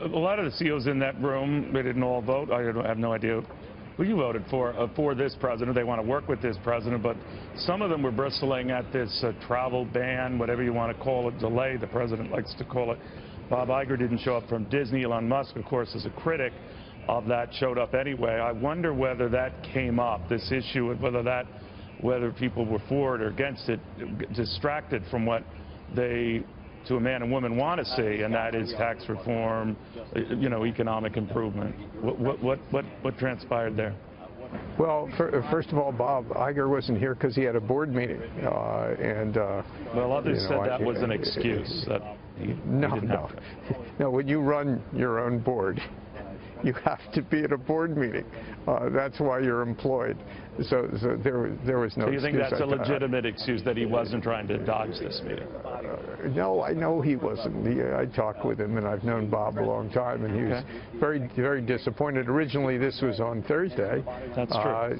a lot of the CEOs in that room, they didn't all vote. I have no idea who you voted for this president. They want to work with this president, but some of them were bristling at this travel ban, whatever you want to call it, delay, the president likes to call it. Bob Iger didn't show up from Disney. Elon Musk, of course, is a critic of that, showed up anyway. I wonder whether that came up, this issue, and whether people were for it or against it, distracted from what they, to a man and woman, want to see, and that is tax reform, you know, economic improvement. What transpired there? Well, first of all, Bob Iger wasn't here because he had a board meeting, well, others said that was an excuse. That he didn't have to. No. When you run your own board, you have to be at a board meeting. That's why you're employed. So there was no excuse. So you think that's a legitimate excuse, that he wasn't trying to dodge this meeting? No, I know he wasn't. I talked with him, and I've known Bob a long time, and he was very, very disappointed. Originally, this was on Thursday. That's true.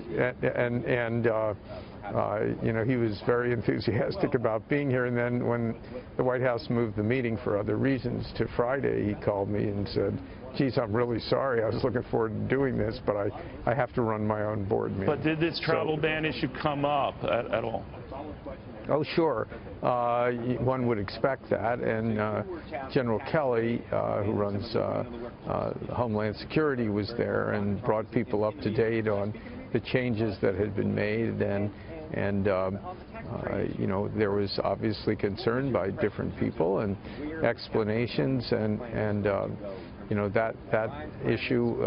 You know, he was very enthusiastic about being here, and then when the White House moved the meeting for other reasons to Friday, he called me and said, geez, I'm really sorry. I was looking forward to doing this, but I have to run my own board meeting. But did this travel ban issue come up at all? Oh, sure. One would expect that, and General Kelly, who runs Homeland Security, was there and brought people up to date on the changes that had been made, and you know, there was obviously concern by different people and explanations, and you know, that issue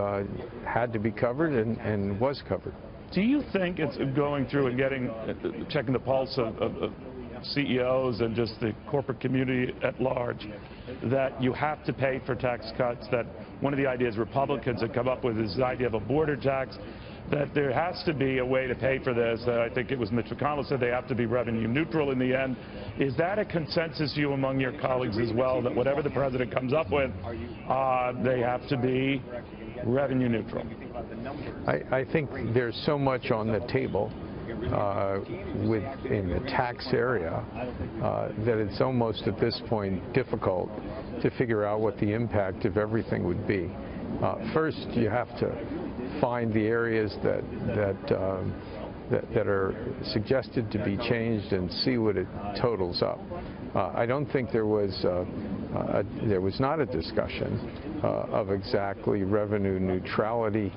had to be covered and was covered. Do you think it's going through and checking the pulse of CEOs and just the corporate community at large, that you have to pay for tax cuts, that one of the ideas Republicans have come up with is the idea of a border tax, that there has to be a way to pay for this? I think it was Mitch McConnell said they have to be revenue neutral in the end. Is that a consensus view among your colleagues as well, that whatever the president comes up with, they have to be revenue neutral? I think there's so much on the table in the tax area that it's almost at this point difficult to figure out what the impact of everything would be. First, you have to find the areas that are suggested to be changed and see what it totals up. I don't think there was not a discussion of exactly revenue neutrality,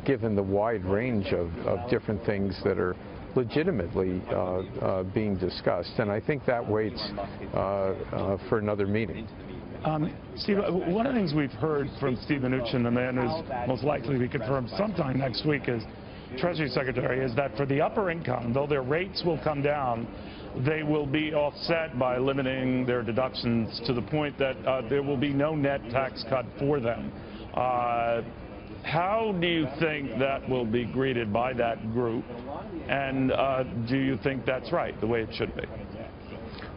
given the wide range of different things that are legitimately being discussed, and I think that waits for another meeting. Steve, one of the things we've heard from Stephen Schwarzman, the man who's most likely to be confirmed sometime next week as Treasury Secretary, is that for the upper income, though their rates will come down, they will be offset by limiting their deductions to the point that there will be no net tax cut for them. How do you think that will be greeted by that group, and do you think that's right, the way it should be?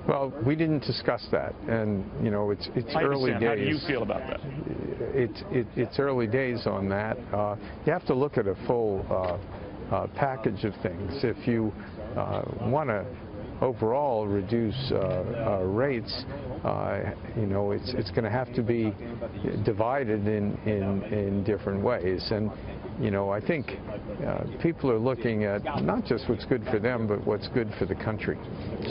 Well, we didn't discuss that, and you know, it's early days. How do you feel about that? It's early days on that. You have to look at a full package of things. If you want to overall reduce rates, you know, it's going to have to be divided in different ways. And you know, I think people are looking at not just what's good for them, but what's good for the country.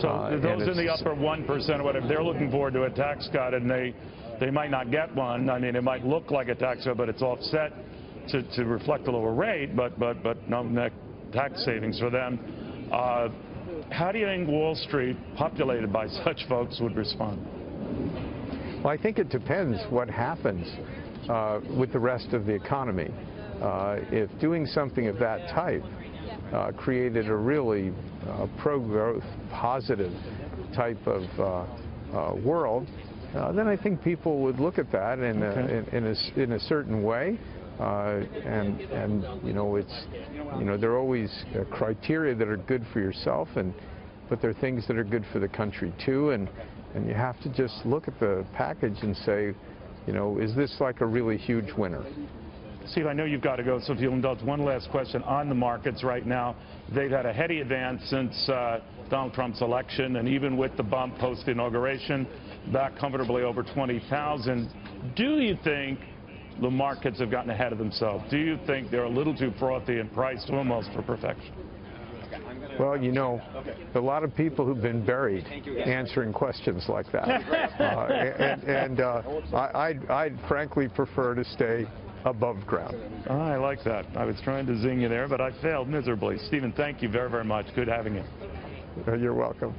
So those in the upper 1% or whatever, they're looking forward to a tax cut, and they might not get one. I mean, it might look like a tax cut, but it's offset to reflect a lower rate, but no net tax savings for them. How do you think Wall Street, populated by such folks, would respond? Well, I think it depends what happens with the rest of the economy. If doing something of that type created a really pro-growth, positive type of world, then I think people would look at that in a certain way. And you know, there are always criteria that are good for yourself, but there are things that are good for the country too, and you have to just look at the package and say, you know, is this like a really huge winner? Steve, I know you've got to go, so if you'll indulge one last question on the markets right now. They've had a heady advance since Donald Trump's election, and even with the bump post-inauguration, back comfortably over 20,000. Do you think the markets have gotten ahead of themselves? Do you think they're a little too frothy and priced almost for perfection? Well, you know, a lot of people who've been buried answering questions like that. I'd frankly prefer to stay above ground. I like that. I was trying to zing you there, but I failed miserably. Stephen, thank you very, very much. Good having you. You're welcome.